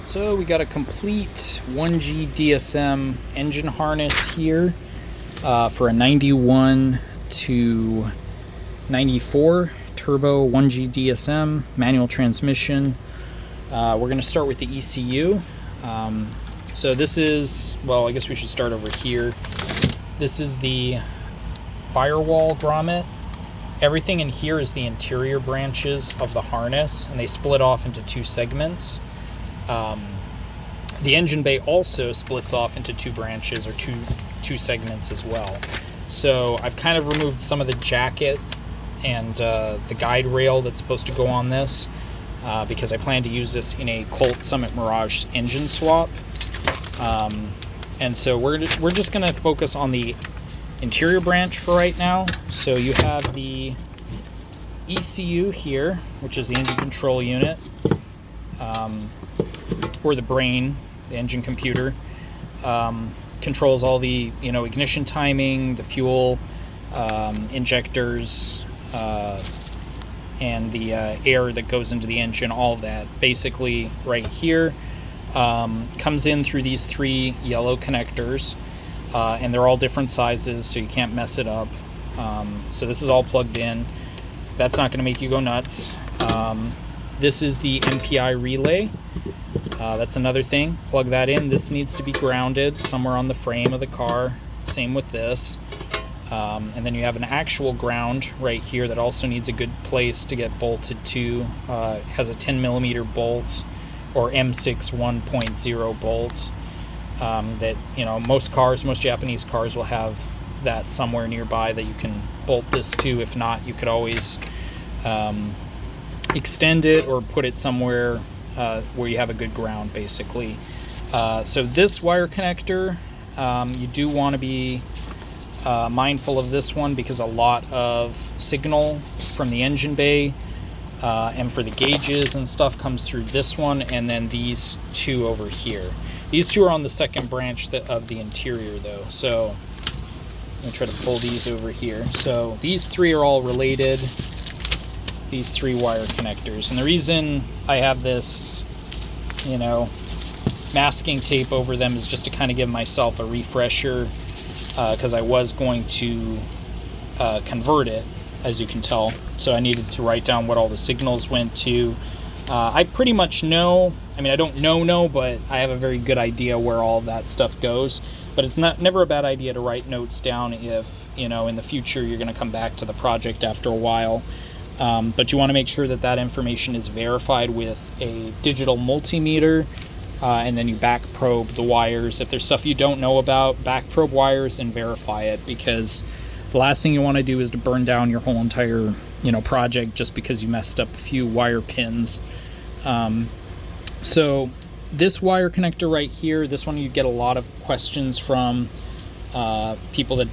So we got a complete 1G DSM engine harness here for a 91 to 94 turbo 1G DSM manual transmission. We're going to start with the ECU. So this is, well, I guess we should start over here. This is the firewall grommet. Everything in here is the interior branches of the harness, and they split off into two segments. The engine bay also splits off into two branches, or two segments as well. So I've kind of removed some of the jacket and the guide rail that's supposed to go on this because I plan to use this in a Colt Summit Mirage engine swap. And so we're just going to focus on the interior branch for right now. So you have the ECU here, which is the engine control unit, or the brain, the engine computer. Controls all the ignition timing, the fuel injectors, and the air that goes into the engine. All of that basically right here comes in through these three yellow connectors, and they're all different sizes, so you can't mess it up. So this is all plugged in. That's not going to make you go nuts. This is the MPI relay. That's another thing. Plug that in. This needs to be grounded somewhere on the frame of the car. Same with this. And then you have an actual ground right here that also needs a good place to get bolted to. It has a 10 millimeter bolt, or M6 1.0 bolt. That most Japanese cars will have that somewhere nearby that you can bolt this to. If not, you could always extend it or put it somewhere where you have a good ground, basically. So this wire connector, you do want to be mindful of this one, because a lot of signal from the engine bay and for the gauges and stuff comes through this one, and then these two over here. These two are on the second branch of the interior though, so I'm going to try to pull these over here. So these three are all related, these three wire connectors. And the reason I have this, masking tape over them is just to kind of give myself a refresher, because I was going to convert it, as you can tell. So I needed to write down what all the signals went to. I pretty much know, I don't know, but I have a very good idea where all of that stuff goes. But it's never a bad idea to write notes down if, in the future you're going to come back to the project after a while. But you want to make sure that that information is verified with a digital multimeter, and then you back probe the wires. If there's stuff you don't know about, back probe wires and verify it, because the last thing you want to do is to burn down your whole entire project just because you messed up a few wire pins. So this wire connector right here, this one you get a lot of questions from people that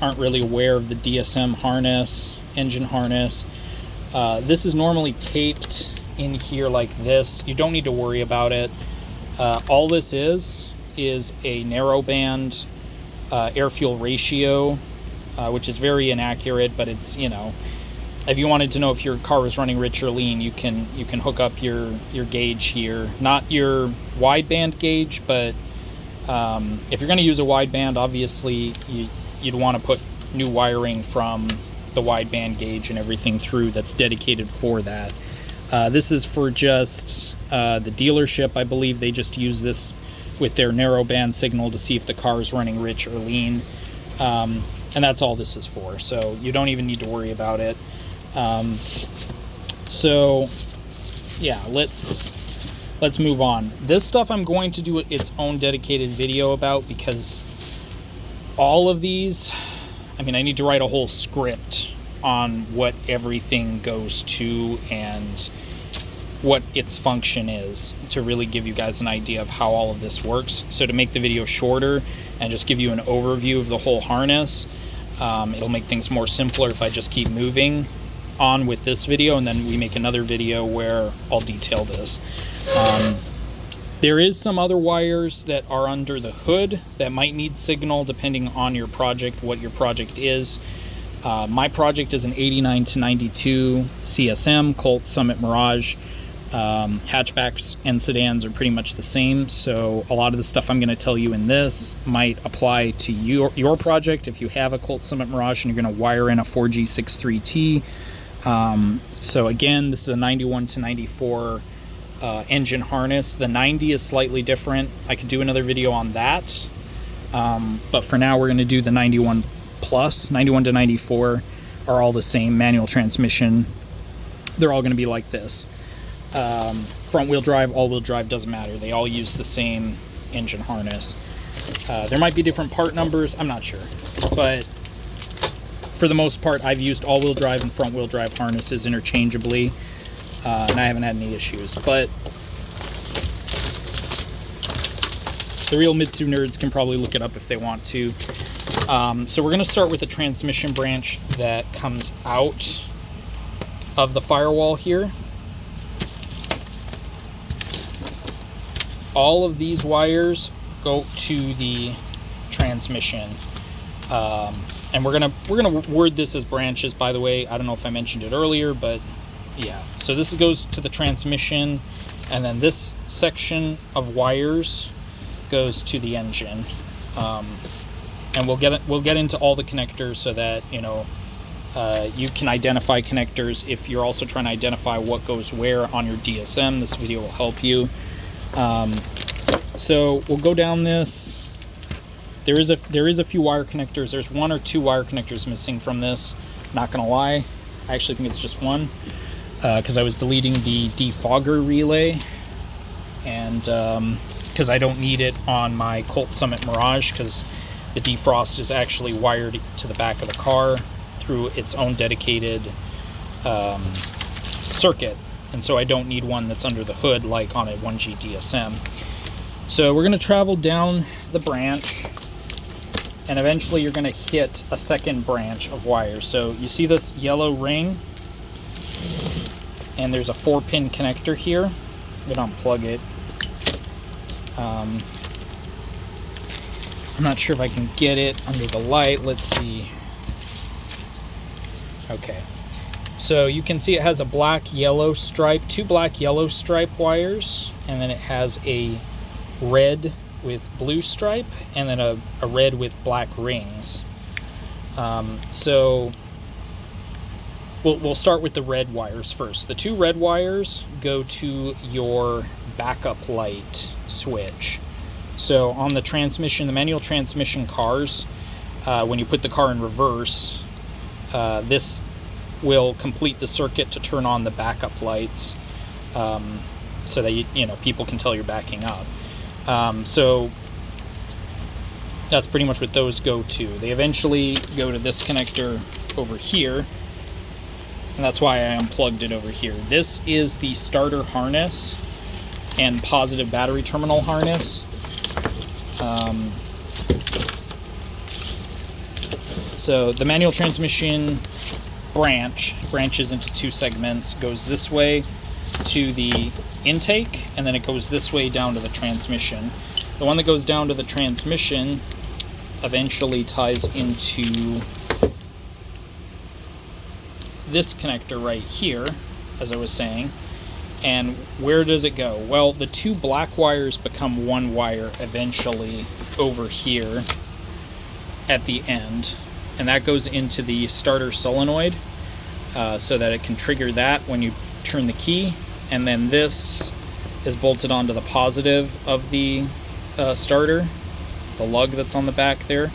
aren't really aware of the DSM harness, engine harness. This is normally taped in here like this. You don't need to worry about it. All this is a narrowband air-fuel ratio, which is very inaccurate, but it's, if you wanted to know if your car was running rich or lean, you can hook up your gauge here. Not your wideband gauge, but if you're going to use a wideband, obviously you'd want to put new wiring from the wideband gauge and everything through that's dedicated for that. This is for just the dealership. I believe they just use this with their narrowband signal to see if the car is running rich or lean. And that's all this is for. So you don't even need to worry about it. So yeah, let's move on. This stuff I'm going to do its own dedicated video about, because all of these, I need to write a whole script on what everything goes to and what its function is, to really give you guys an idea of how all of this works. So to make the video shorter and just give you an overview of the whole harness, it'll make things more simpler if I just keep moving on with this video, and then we make another video where I'll detail this. There is some other wires that are under the hood that might need signal depending on your project, what your project is. My project is an 89 to 92 CSM Colt Summit Mirage. Hatchbacks and sedans are pretty much the same, so a lot of the stuff I'm going to tell you in this might apply to your project if you have a Colt Summit Mirage and you're going to wire in a 4G63T. So again, this is a 91 to 94 engine harness. The 90 is slightly different. I could do another video on that, but for now we're going to do the 91 plus. 91 to 94 are all the same, manual transmission. They're all going to be like this. Front wheel drive, all wheel drive, doesn't matter. They all use the same engine harness. There might be different part numbers, I'm not sure, but for the most part I've used all wheel drive and front wheel drive harnesses interchangeably, and I haven't had any issues. But the real Mitsu nerds can probably look it up if they want to. So we're going to start with the transmission branch that comes out of the firewall here. All of these wires go to the transmission, and we're gonna word this as branches. By the way, I don't know if I mentioned it earlier, but yeah. So this goes to the transmission, and then this section of wires goes to the engine. And we'll get into all the connectors so that you can identify connectors if you're also trying to identify what goes where on your DSM. This video will help you. So we'll go down this. There is a few wire connectors. There's 1 or 2 wire connectors missing from this. Not gonna lie, I actually think it's just one, because I was deleting the defogger relay, and because I don't need it on my Colt Summit Mirage, because the defrost is actually wired to the back of the car through its own dedicated circuit. And so I don't need one that's under the hood like on a 1G DSM. So we're going to travel down the branch, and eventually you're going to hit a second branch of wires. So you see this yellow ring, and there's a 4-pin connector here. I'm going to unplug it. I'm not sure if I can get it under the light. Let's see. Okay. So you can see it has a black-yellow stripe, 2 black-yellow stripe wires, and then it has a red with blue stripe, and then a red with black rings. So we'll start with the red wires first. The 2 red wires go to your backup light switch. So on the transmission, the manual transmission cars, when you put the car in reverse, this will complete the circuit to turn on the backup lights, so that people can tell you're backing up. So that's pretty much what those go to. They eventually go to this connector over here, and that's why I unplugged it over here. This is the starter harness and positive battery terminal harness. So the manual transmission branches into 2 segments, goes this way to the intake, and then it goes this way down to the transmission. The one that goes down to the transmission eventually ties into this connector right here, as I was saying. And where does it go? Well, the 2 black wires become 1 wire eventually over here at the end, and that goes into the starter solenoid, so that it can trigger that when you turn the key. And then this is bolted onto the positive of the starter, the lug that's on the back there.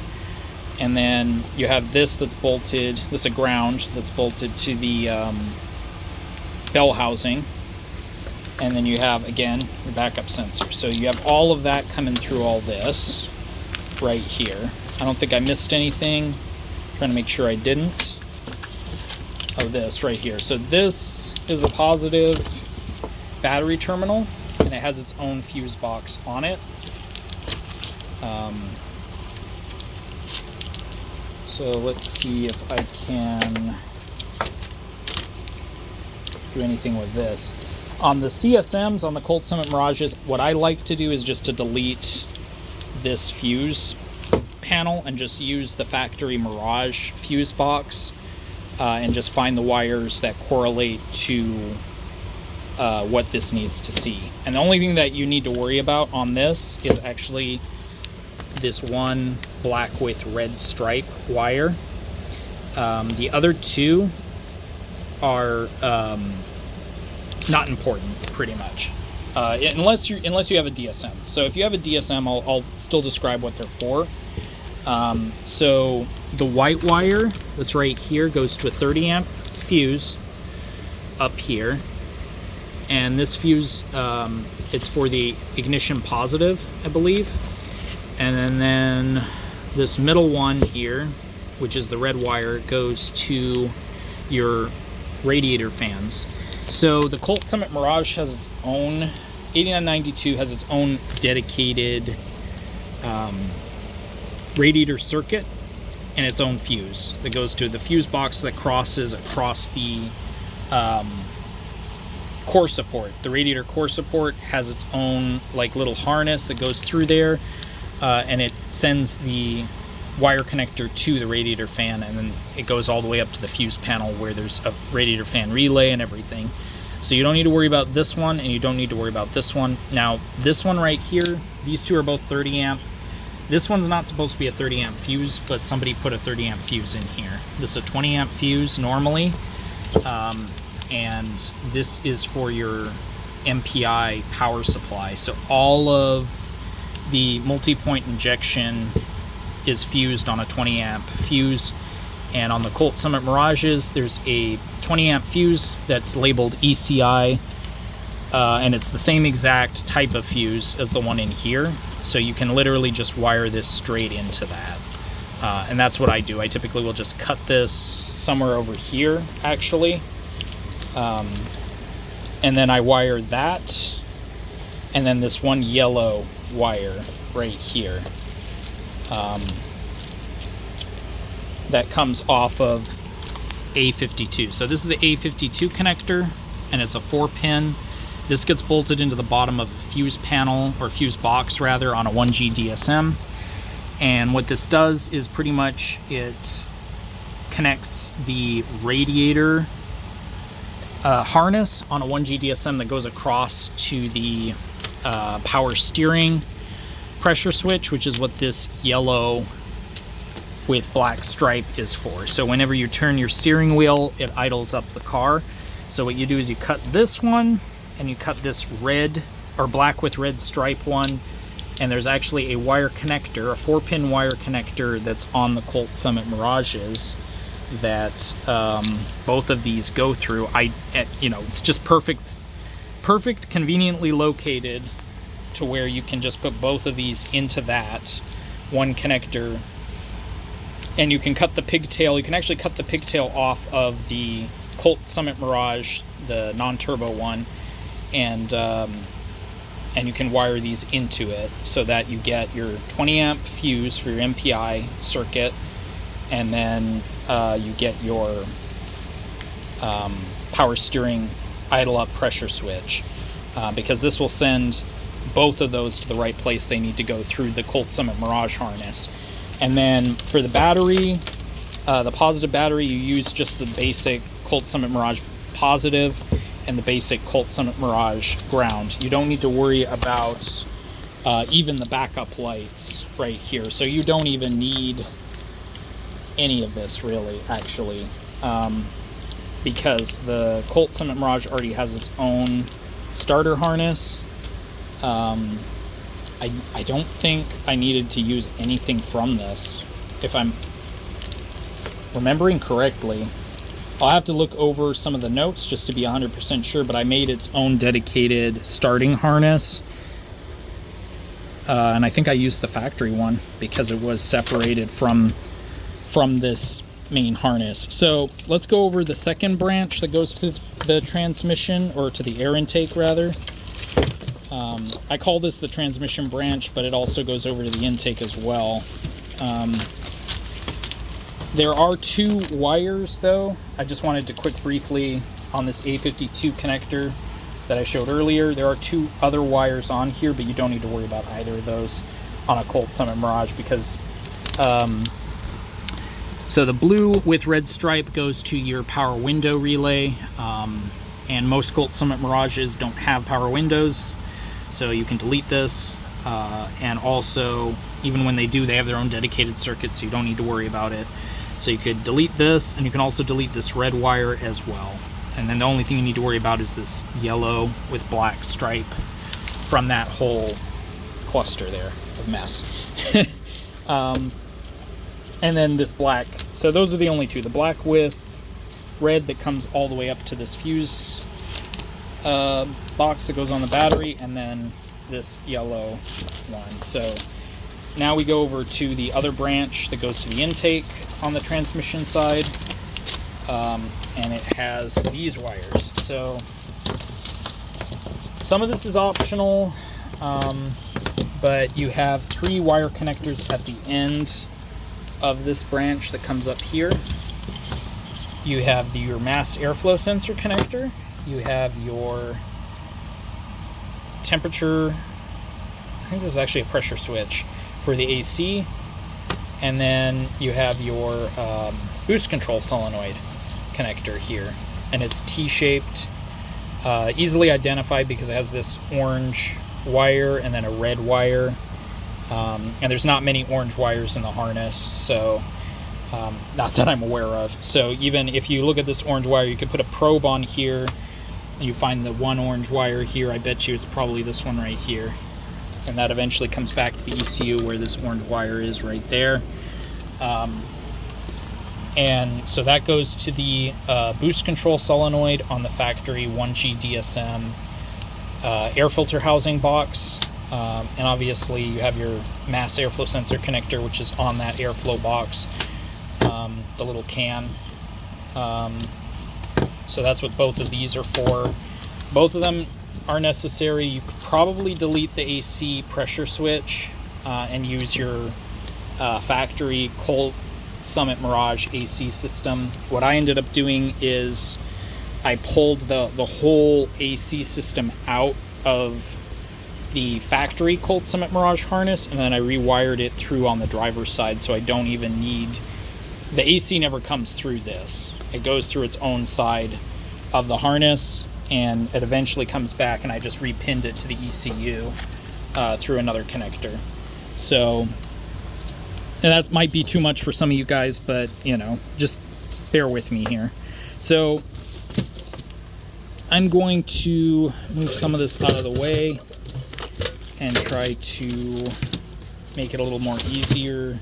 And then you have this that's bolted, this is a ground that's bolted to the bell housing. And then you have, again, your backup sensor. So you have all of that coming through all this right here. I don't think I missed anything. I'm trying to make sure I didn't. Oh, this right here. So this is a positive battery terminal, and it has its own fuse box on it. So let's see if I can do anything with this. On the CSMs, on the Colt Summit Mirages, what I like to do is just to delete this fuse panel and just use the factory Mirage fuse box, and just find the wires that correlate to what this needs to see. And the only thing that you need to worry about on this is actually this one black with red stripe wire. The other two are not important, pretty much, unless you have a DSM. So if you have a DSM, I'll still describe what they're for. So the white wire that's right here goes to a 30 amp fuse up here, and this fuse, it's for the ignition positive, I believe. And then this middle one here, which is the red wire, goes to your radiator fans. So the Colt Summit Mirage has its own, 8992 has its own dedicated radiator circuit and its own fuse that goes to the fuse box that crosses across the core support. The radiator core support has its own like little harness that goes through there, and it sends the wire connector to the radiator fan, and then it goes all the way up to the fuse panel where there's a radiator fan relay and everything. So you don't need to worry about this one, and you don't need to worry about this one. Now this one right here, these two are both 30 amp. This one's not supposed to be a 30 amp fuse, but somebody put a 30 amp fuse in here. This is a 20 amp fuse normally, and this is for your MPI power supply. So all of the multi-point injection is fused on a 20 amp fuse, and on the Colt Summit Mirages there's a 20 amp fuse that's labeled ECI, and it's the same exact type of fuse as the one in here, so you can literally just wire this straight into that, and that's what I do. I typically will just cut this somewhere over here actually, and then I wire that, and then this one yellow wire right here that comes off of A52. So this is the A52 connector, and it's a 4-pin. This gets bolted into the bottom of a fuse panel, or fuse box rather, on a 1G DSM. And what this does is pretty much it connects the radiator harness on a 1G DSM that goes across to the power steering pressure switch, which is what this yellow with black stripe is for. So whenever you turn your steering wheel, it idles up the car. So what you do is you cut this one, and you cut this red or black with red stripe one, and there's actually a wire connector, a 4-pin wire connector that's on the Colt Summit Mirages that both of these go through. It's just perfect, conveniently located to where you can just put both of these into that one connector, and you can cut the pigtail. You can actually cut the pigtail off of the Colt Summit Mirage, the non-turbo one, and you can wire these into it so that you get your 20 amp fuse for your MPI circuit, and then you get your power steering idle up pressure switch, because this will send both of those to the right place they need to go through the Colt Summit Mirage harness. And then for the battery, the positive battery, you use just the basic Colt Summit Mirage positive and the basic Colt Summit Mirage ground. You don't need to worry about even the backup lights right here. So you don't even need any of this really, actually, because the Colt Summit Mirage already has its own starter harness. I don't think I needed to use anything from this, if I'm remembering correctly. I'll have to look over some of the notes just to be 100% sure, but I made its own dedicated starting harness, and I think I used the factory one because it was separated from this main harness. So let's go over the second branch that goes to the transmission, or to the air intake rather. I call this the transmission branch, but it also goes over to the intake as well. There are two wires though. I just wanted to briefly on this A52 connector that I showed earlier, there are two other wires on here, but you don't need to worry about either of those on a Colt Summit Mirage, because so the blue with red stripe goes to your power window relay, and most Colt Summit Mirages don't have power windows, so you can delete this. And also, even when they do, they have their own dedicated circuit, so you don't need to worry about it. So you could delete this, and you can also delete this red wire as well. And then the only thing you need to worry about is this yellow with black stripe from that whole cluster there of mess. And then this black. So those are the only two. The black with red that comes all the way up to this fuse box that goes on the battery, and then this yellow one. So now we go over to the other branch that goes to the intake on the transmission side, and it has these wires. So some of this is optional, but you have 3 wire connectors at the end of this branch that comes up here. You have your mass airflow sensor connector, you have your temperature, I think this is actually a pressure switch for the AC, and then you have your boost control solenoid connector here, and it's T-shaped, easily identified because it has this orange wire and then a red wire, and there's not many orange wires in the harness, so not that I'm aware of. So even if you look at this orange wire, you could put a probe on here and you find the one orange wire here. I bet you it's probably this one right here, and that eventually comes back to the ECU where this orange wire is right there. And so that goes to the boost control solenoid on the factory 1G DSM air filter housing box. And obviously you have your mass airflow sensor connector, which is on that airflow box, the little can. So that's what both of these are for. Both of them are necessary. You could probably delete the AC pressure switch and use your factory Colt Summit Mirage AC system. What I ended up doing is I pulled the whole AC system out of the factory Colt Summit Mirage harness, and then I rewired it through on the driver's side, so I don't even need... The AC never comes through this. It goes through its own side of the harness, and it eventually comes back, and I just repinned it to the ECU through another connector. So, and that might be too much for some of you guys, but, you know, just bear with me here. So, I'm going to move some of this out of the way and try to make it a little more easier.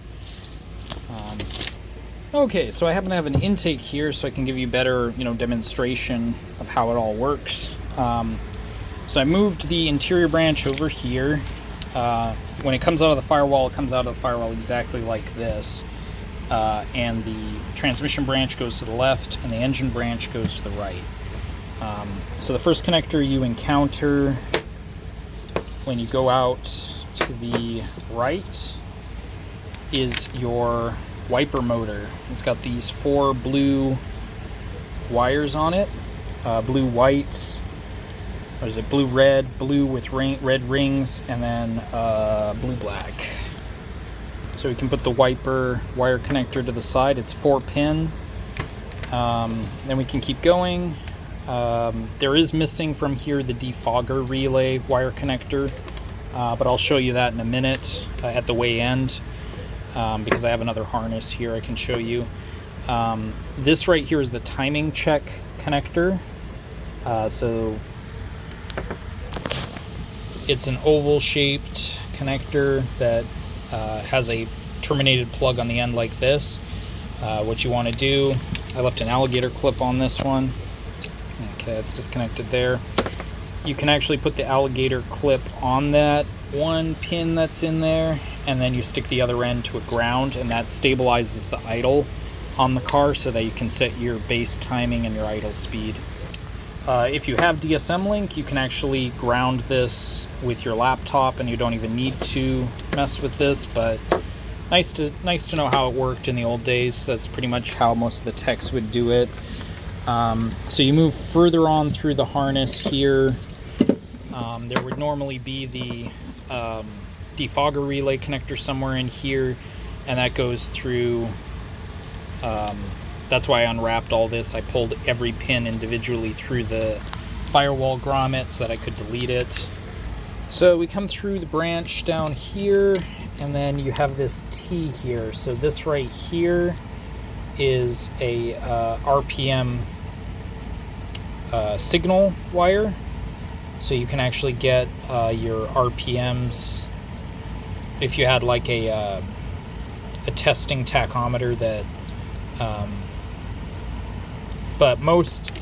Okay, so I happen to have an intake here, so I can give you better, demonstration of how it all works. So I moved the interior branch over here. When it comes out of the firewall, it comes out of the firewall exactly like this. And the transmission branch goes to the left, and the engine branch goes to the right. So the first connector you encounter when you go out to the right is your wiper motor. It's got these 4 blue wires on it, blue white, or is it blue red, blue with red rings, and then blue black. So we can put the wiper wire connector to the side. It's 4-pin. Then we can keep going. There is missing from here the defogger relay wire connector, but I'll show you that in a minute at the way end. Because I have another harness here I can show you. This right here is the timing check connector. So it's an oval shaped connector that has a terminated plug on the end like this. What you want to do, I left an alligator clip on this one. Okay, it's disconnected there. You can actually put the alligator clip on that one pin that's in there, and then you stick the other end to a ground, and that stabilizes the idle on the car so that you can set your base timing and your idle speed. If you have DSM Link, you can actually ground this with your laptop, and you don't even need to mess with this, but nice to know how it worked in the old days. That's pretty much how most of the techs would do it. So you move further on through the harness here. There would normally be the defogger relay connector somewhere in here, and that goes through. That's why I unwrapped all this. I pulled every pin individually through the firewall grommet so that I could delete it. So we come through the branch down here, and then you have this T here. So this right here is a RPM signal wire. So you can actually get your RPMs if you had like a testing tachometer that but most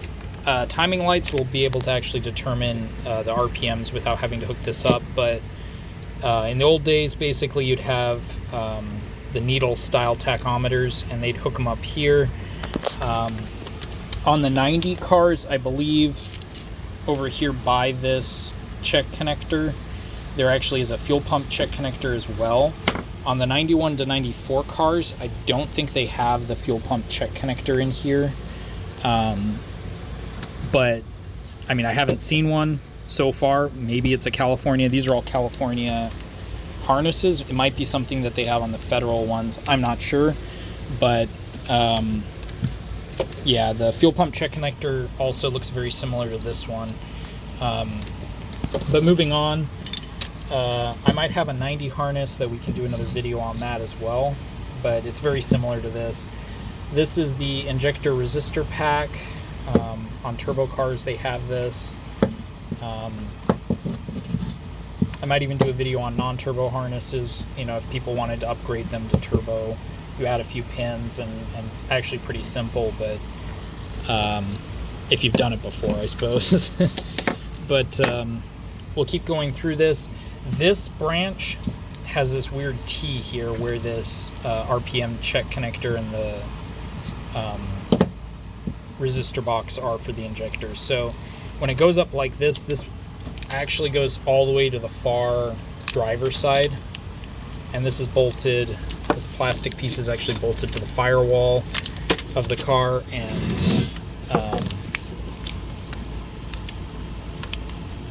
timing lights will be able to actually determine the RPMs without having to hook this up. But in the old days, basically you'd have the needle style tachometers, and they'd hook them up here. On the 90 cars, I believe over here by this check connector, there actually is a fuel pump check connector as well. On the 91 to 94 cars, I don't think they have the fuel pump check connector in here. But I mean, I haven't seen one so far. Maybe it's a California. These are all California harnesses. It might be something that they have on the federal ones. I'm not sure. But yeah, the fuel pump check connector also looks very similar to this one. But moving on, I might have a 90 harness that we can do another video on that as well. But it's very similar to this. This is the injector resistor pack. On turbo cars, they have this. I might even do a video on non-turbo harnesses. You know, if people wanted to upgrade them to turbo, you add a few pins, and it's actually pretty simple. But if you've done it before, I suppose. But we'll keep going through this. This branch has this weird T here where this RPM check connector and the resistor box are for the injectors. So when it goes up like this, this actually goes all the way to the far driver's side, and this is bolted. This plastic piece is actually bolted to the firewall of the car, and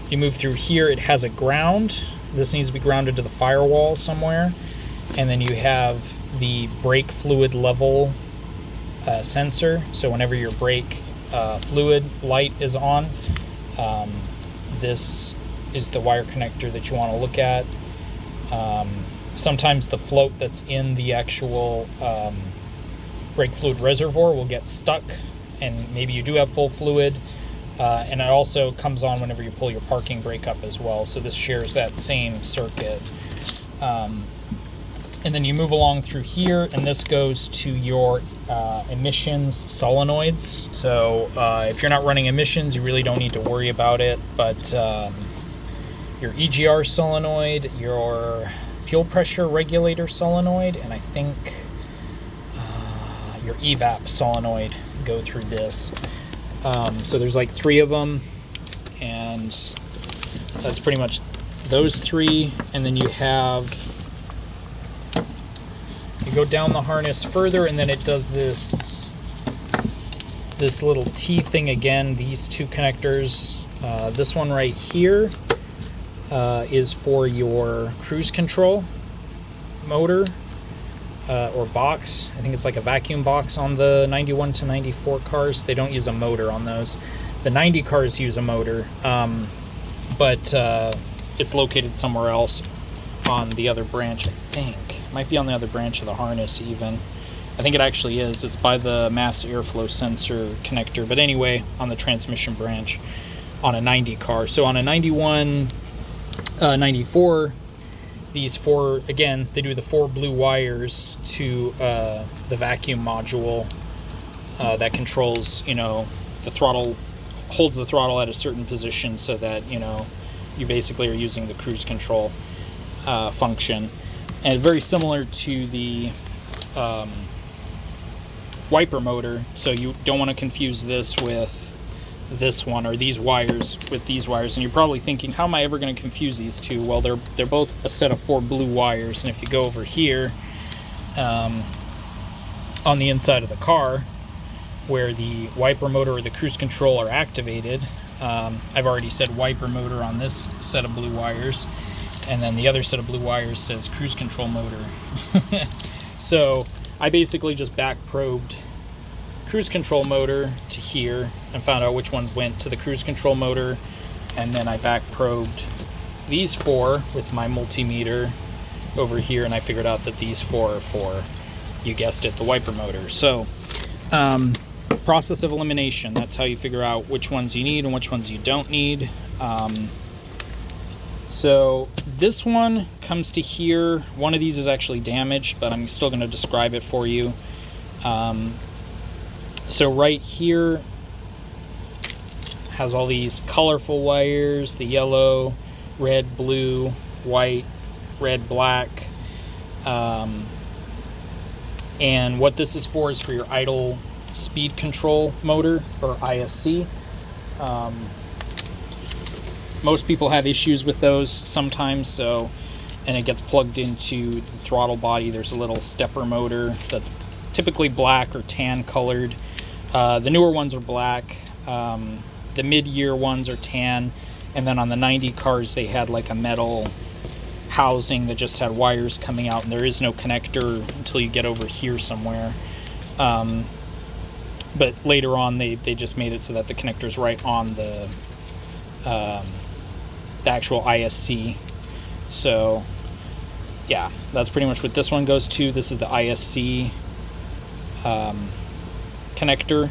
you move through here, it has a ground. This needs to be grounded to the firewall somewhere, and then you have the brake fluid level sensor. So whenever your brake fluid light is on, this is the wire connector that you want to look at. Sometimes the float that's in the actual brake fluid reservoir will get stuck, and maybe you do have full fluid. And it also comes on whenever you pull your parking brake up as well. So this shares that same circuit. And then you move along through here, and this goes to your emissions solenoids. So if you're not running emissions, you really don't need to worry about it. But your EGR solenoid, your fuel pressure regulator solenoid, and I think your evap solenoid go through this. So there's like 3 of them, and that's pretty much those 3. And then you go down the harness further, and then it does this little T thing again. These 2 connectors. This one right here is for your cruise control motor or box. I think it's like a vacuum box on the 91 to 94 cars. They don't use a motor on those. The 90 cars use a motor, but it's located somewhere else on the other branch, I think. It might be on the other branch of the harness even. I think it actually is. It's by the mass airflow sensor connector. But anyway, on the transmission branch on a 90 car. So on a 91, 94, these 4, again, they do the 4 blue wires to the vacuum module that controls, the throttle, holds the throttle at a certain position so that, you basically are using the cruise control function. And very similar to the wiper motor, so you don't want to confuse this with this one, or these wires with these wires. And you're probably thinking, how am I ever going to confuse these 2? Well, they're both a set of 4 blue wires. And if you go over here on the inside of the car where the wiper motor or the cruise control are activated, I've already said wiper motor on this set of blue wires, and then the other set of blue wires says cruise control motor. So I basically just back probed cruise control motor to here and found out which ones went to the cruise control motor, and then I back probed these 4 with my multimeter over here, and I figured out that these 4 are for, you guessed it, the wiper motor. So process of elimination, that's how you figure out which ones you need and which ones you don't need. So this one comes to here. One of these is actually damaged, but I'm still going to describe it for you. So right here has all these colorful wires, the yellow, red, blue, white, red, black. And what this is for your idle speed control motor, or ISC. Most people have issues with those sometimes, and it gets plugged into the throttle body. There's a little stepper motor that's typically black or tan colored. The newer ones are black. The mid-year ones are tan, and then on the 90 cars they had like a metal housing that just had wires coming out, and there is no connector until you get over here somewhere. But later on they just made it so that the connector's right on the actual ISC. So yeah, that's pretty much what this one goes to. This is the ISC connector,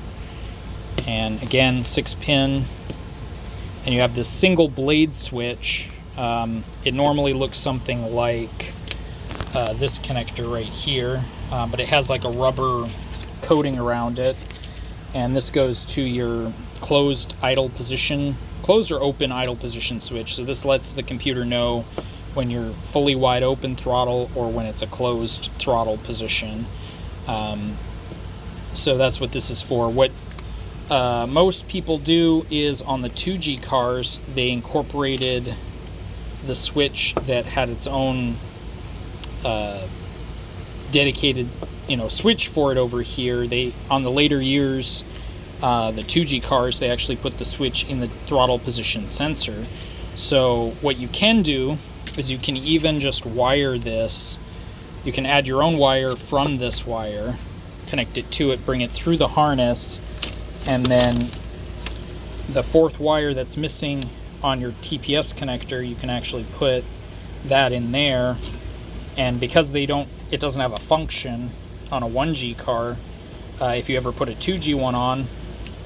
and again 6-pin, and you have this single blade switch. It normally looks something like this connector right here, but it has like a rubber coating around it, and this goes to your closed or open idle position switch. So this lets the computer know when you're fully wide open throttle or when it's a closed throttle position. So that's what this is for. What most people do is on the 2G cars, they incorporated the switch that had its own dedicated switch for it over here. They, on the later years, the 2G cars, they actually put the switch in the throttle position sensor. So what you can do is you can even just wire this. You can add your own wire from this wire, connect it to it, bring it through the harness, and then the 4th wire that's missing on your TPS connector, you can actually put that in there. And because it doesn't have a function on a 1G car, if you ever put a 2G one on,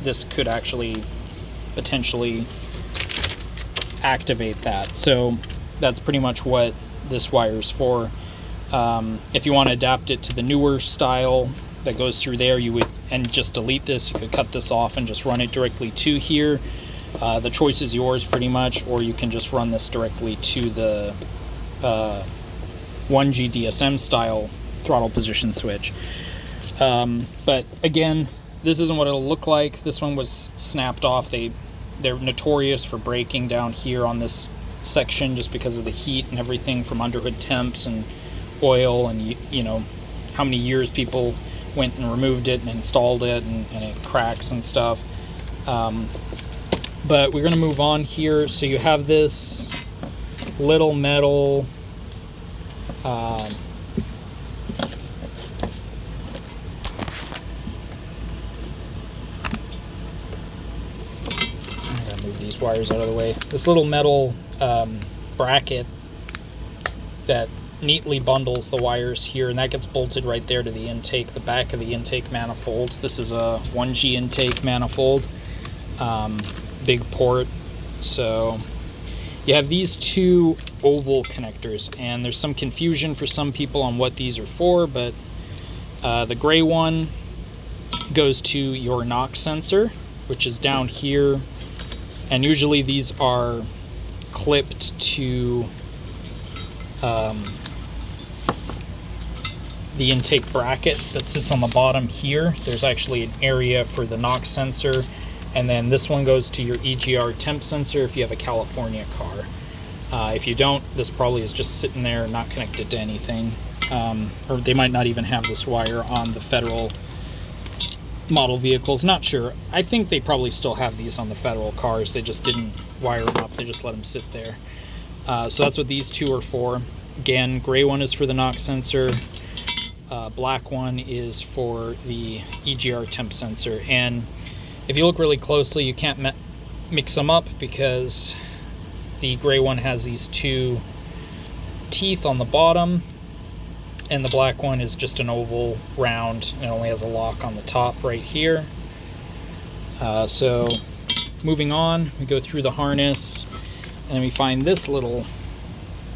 this could actually potentially activate that. So that's pretty much what this wire is for. If you want to adapt it to the newer style that goes through there, and just delete this, you could cut this off and just run it directly to here. The choice is yours pretty much, or you can just run this directly to the 1G DSM style throttle position switch. But again, this isn't what it'll look like. This one was snapped off. They're notorious for breaking down here on this section just because of the heat and everything from underhood temps and oil, and how many years people went and removed it and installed it, and it cracks and stuff. But we're going to move on here. So you have this little metal these wires out of the way. This little metal bracket that neatly bundles the wires here, and that gets bolted right there to the intake, the back of the intake manifold. This is a 1G intake manifold, big port. So you have these two oval connectors, and there's some confusion for some people on what these are for, but the gray one goes to your knock sensor, which is down here. And usually these are clipped to the intake bracket that sits on the bottom here. There's actually an area for the knock sensor, and then this one goes to your EGR temp sensor if you have a California car. If you don't, this probably is just sitting there not connected to anything, or they might not even have this wire on the federal model vehicles. Not sure. I think they probably still have these on the federal cars. They just didn't wire them up. They just let them sit there. So that's what these two are for. Again, gray one is for the knock sensor. Black one is for the EGR temp sensor. And if you look really closely, you can't mix them up because the gray one has these two teeth on the bottom, and the black one is just an oval round and it only has a lock on the top right here. So moving on, we go through the harness and we find this little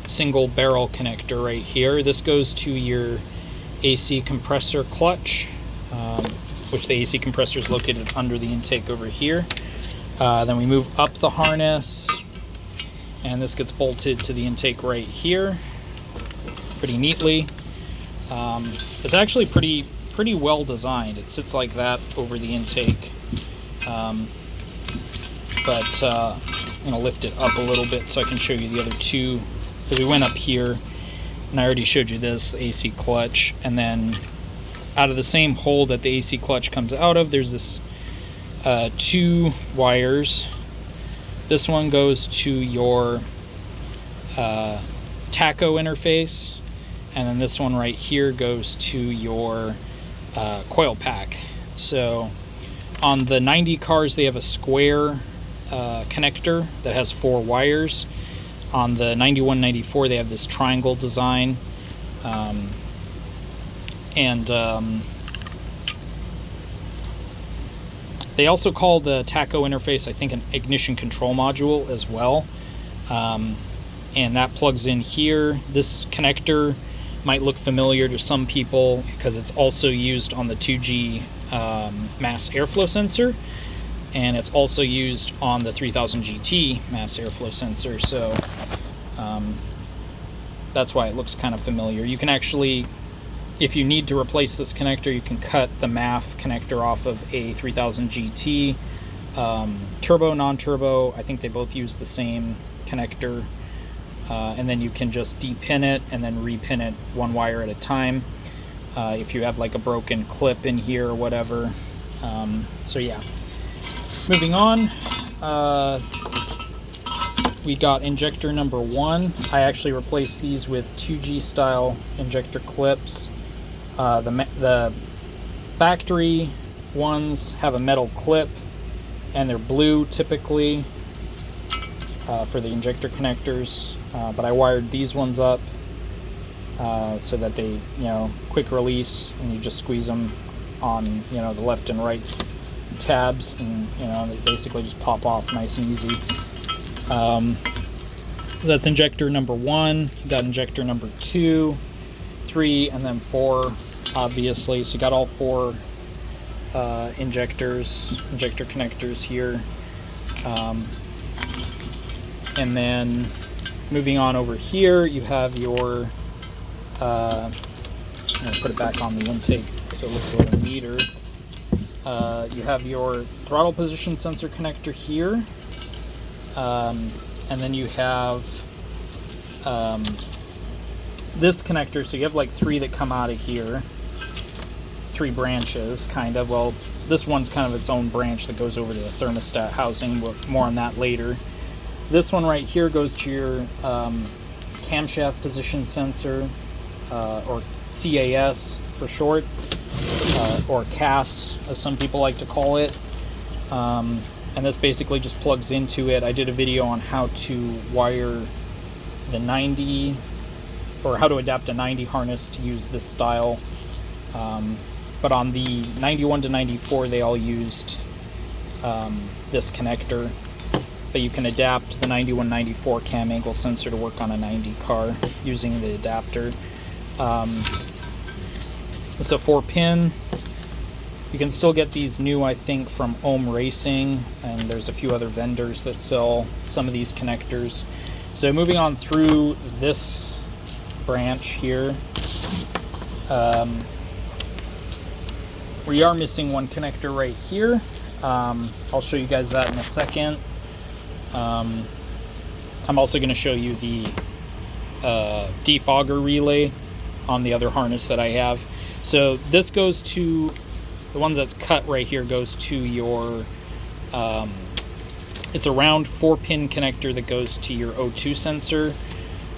single barrel connector right here. This goes to your AC compressor clutch, which the AC compressor is located under the intake over here. Then we move up the harness and this gets bolted to the intake right here pretty neatly. It's actually pretty well designed. It sits like that over the intake, but I'm gonna lift it up a little bit so I can show you the other two, because we went up here and I already showed you this, the AC clutch, and then out of the same hole that the AC clutch comes out of, there's this two wires. This one goes to your tacho interface, and then this one right here goes to your coil pack. So on the 90 cars, they have a square connector that has 4 wires. On the 91, 94, they have this triangle design. They also call the tacho interface, I think, an ignition control module as well. And that plugs in here. This connector might look familiar to some people because it's also used on the 2G mass airflow sensor, and it's also used on the 3000 GT mass airflow sensor. So that's why it looks kind of familiar. You can actually, if you need to replace this connector, you can cut the MAF connector off of a 3000 GT. Turbo, non-turbo, I think they both use the same connector. And then you can just depin it and then repin it one wire at a time if you have like a broken clip in here or whatever. So yeah, moving on, we got injector number 1. I actually replaced these with 2G style injector clips. The factory ones have a metal clip and they're blue typically for the injector connectors. But I wired these ones up so that they, quick release, and you just squeeze them on, the left and right tabs, and, they basically just pop off nice and easy. That's injector number 1. You got injector number 2, 3, and then 4, obviously. So you got all 4 injector connectors here. And then moving on over here, you have your, I'm going to put it back on the intake so it looks a little neater. You have your throttle position sensor connector here. And then you have this connector. So you have like 3 that come out of here. 3 branches, kind of. Well, this one's kind of its own branch that goes over to the thermostat housing. More on that later. This one right here goes to your camshaft position sensor, or CAS for short, or CAS as some people like to call it. And this basically just plugs into it. I did a video on how to wire the 90, or how to adapt a 90 harness to use this style. But on the 91 to 94, they all used this connector. But you can adapt the 91, 94 cam angle sensor to work on a 90 car using the adapter. It's a 4-pin. You can still get these new, I think, from Ohm Racing, and there's a few other vendors that sell some of these connectors. So moving on through this branch here, we are missing one connector right here. I'll show you guys that in a second. I'm also going to show you the defogger relay on the other harness that I have. So this goes to, the ones that's cut right here goes to your, it's a round 4-pin connector that goes to your O2 sensor.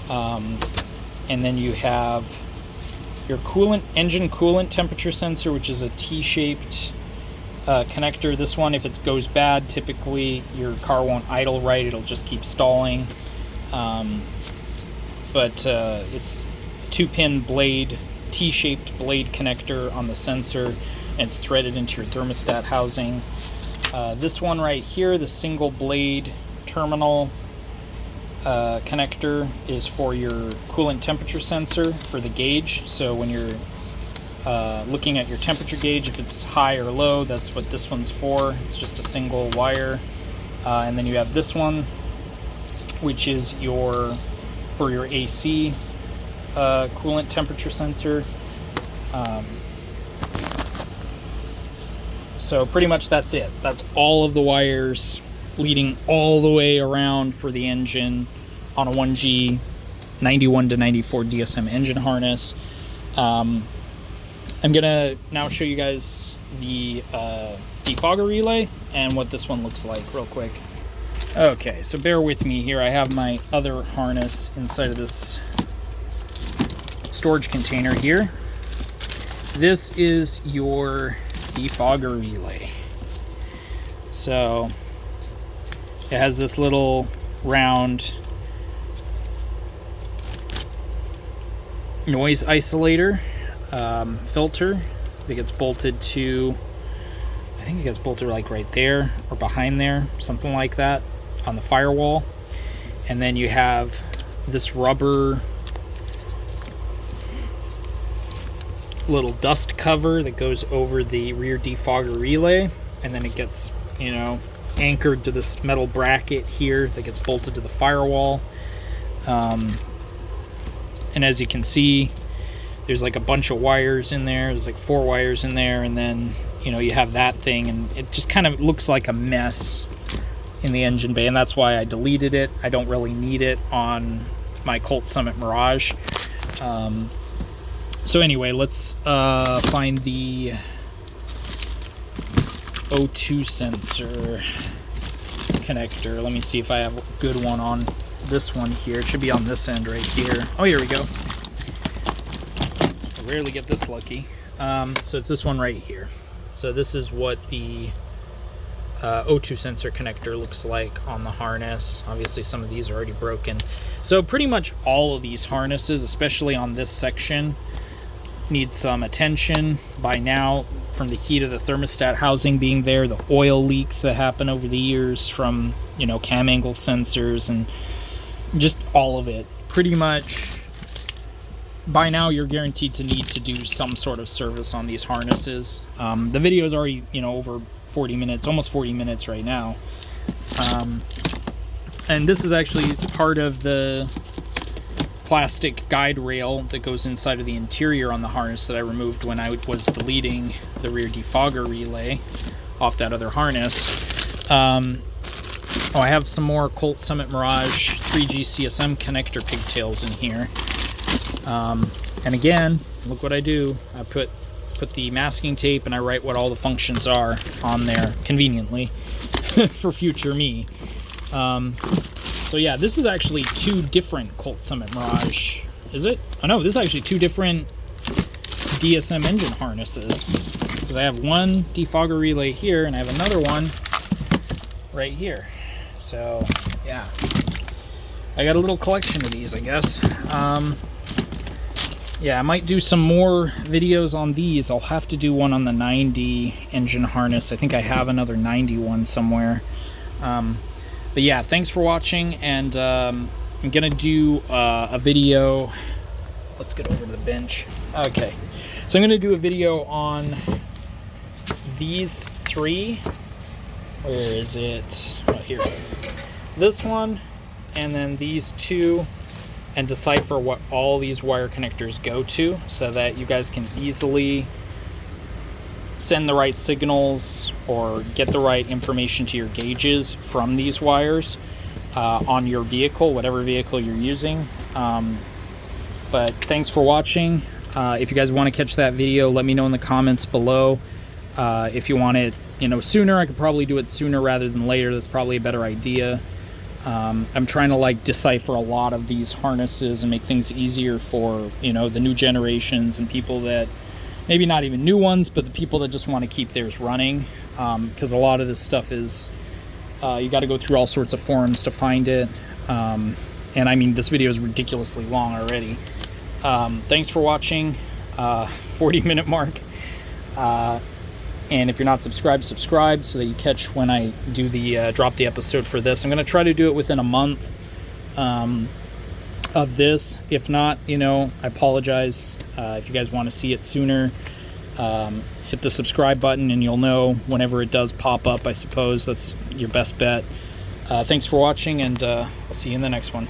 And then you have your engine coolant temperature sensor, which is a T-shaped connector. This one, if it goes bad, typically your car won't idle right, it'll just keep stalling. But it's a 2-pin blade, T-shaped blade connector on the sensor, and it's threaded into your thermostat housing. This one right here, the single blade terminal connector, is for your coolant temperature sensor for the gauge. So when you're looking at your temperature gauge, if it's high or low, that's what this one's for. It's just a single wire. And then you have this one, which is for your AC coolant temperature sensor. So pretty much that's it. That's all of the wires leading all the way around for the engine on a 1G 91 to 94 DSM engine harness. I'm gonna now show you guys the defogger relay and what this one looks like real quick. Okay, so bear with me here. I have my other harness inside of this storage container here. This is your defogger relay. So it has this little round noise isolator filter that gets bolted to, I think it gets bolted like right there or behind there, something like that, on the firewall. And then you have this rubber little dust cover that goes over the rear defogger relay, and then it gets, you know, anchored to this metal bracket here that gets bolted to the firewall. And as you can see, there's like a bunch of wires in there. There's like 4 wires in there, and then, you know, you have that thing, and it just kind of looks like a mess in the engine bay, and that's why I deleted it. I don't really need it on my Colt Summit Mirage. So anyway, let's find the O2 sensor connector. Let me see if I have a good one on this one here. It should be on this end right here. Oh, here we go. I rarely get this lucky. So it's this one right here. So this is what the O2 sensor connector looks like on the harness. Obviously some of these are already broken. So pretty much all of these harnesses, especially on this section, need some attention by now from the heat of the thermostat housing being there, the oil leaks that happen over the years from, you know, cam angle sensors, and just all of it. Pretty much by now you're guaranteed to need to do some sort of service on these harnesses. The video is already, you know, over 40 minutes, almost 40 minutes right now. And this is actually part of the plastic guide rail that goes inside of the interior on the harness that I removed when I was deleting the rear defogger relay off that other harness. I have some more Colt Summit Mirage 3G CSM connector pigtails in here. And again, look what I do. I put the masking tape and I write what all the functions are on there conveniently for future me. So yeah, this is actually 2 different Colt Summit Mirage. Is it? Oh no, this is actually 2 different DSM engine harnesses. Because I have one defogger relay here and I have another one right here. So yeah, I got a little collection of these, I guess. Yeah, I might do some more videos on these. I'll have to do one on the 90 engine harness. I think I have another 90 one somewhere. But yeah, thanks for watching, and I'm gonna do a video. Let's get over to the bench. Okay, so I'm gonna do a video on these 3. Where is it? Oh, here. This one, and then these 2, and decipher what all these wire connectors go to, so that you guys can easily send the right signals or get the right information to your gauges from these wires on your vehicle, whatever vehicle you're using. But thanks for watching. If you guys want to catch that video, let me know in the comments below. If you want it, you know, sooner, I could probably do it sooner rather than later. That's probably a better idea. I'm trying to like decipher a lot of these harnesses and make things easier for, you know, the new generations and people that maybe not even new ones, but the people that just want to keep theirs running, because a lot of this stuff is you got to go through all sorts of forums to find it. And I mean, this video is ridiculously long already. Thanks for watching. 40-minute mark. And if you're not subscribed, subscribe so that you catch when I do the drop the episode for this. I'm going to try to do it within a month of this. If not, you know, I apologize. If you guys want to see it sooner, hit the subscribe button and you'll know whenever it does pop up. I suppose that's your best bet. Thanks for watching, and I'll see you in the next one.